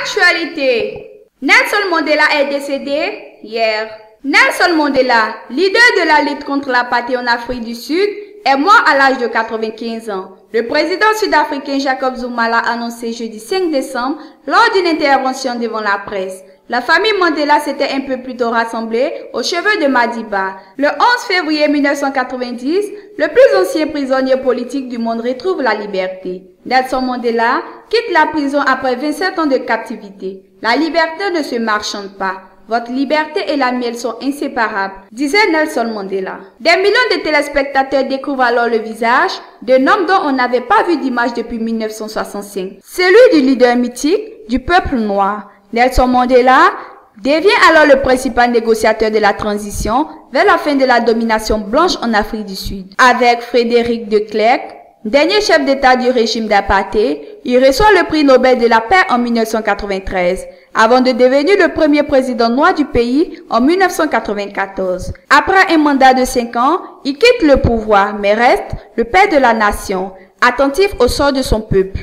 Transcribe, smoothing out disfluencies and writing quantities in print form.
Actualité. Nelson Mandela est décédé hier. Nelson Mandela, leader de la lutte contre l'apartheid en Afrique du Sud, est mort à l'âge de 95 ans. Le président sud-africain Jacob Zuma l'a annoncé jeudi 5 décembre lors d'une intervention devant la presse. La famille Mandela s'était un peu plus tôt rassemblée au chevet de Madiba. Le 11 février 1990, le plus ancien prisonnier politique du monde retrouve la liberté. Nelson Mandela quitte la prison après 27 ans de captivité. La liberté ne se marchande pas. Votre liberté et la mienne sont inséparables, disait Nelson Mandela. Des millions de téléspectateurs découvrent alors le visage d'un homme dont on n'avait pas vu d'image depuis 1965. Celui du leader mythique du peuple noir. Nelson Mandela devient alors le principal négociateur de la transition vers la fin de la domination blanche en Afrique du Sud. Avec Frédéric de Klerk, dernier chef d'État du régime d'apartheid, il reçoit le prix Nobel de la paix en 1993, avant de devenir le premier président noir du pays en 1994. Après un mandat de 5 ans, il quitte le pouvoir, mais reste le père de la nation, attentif au sort de son peuple.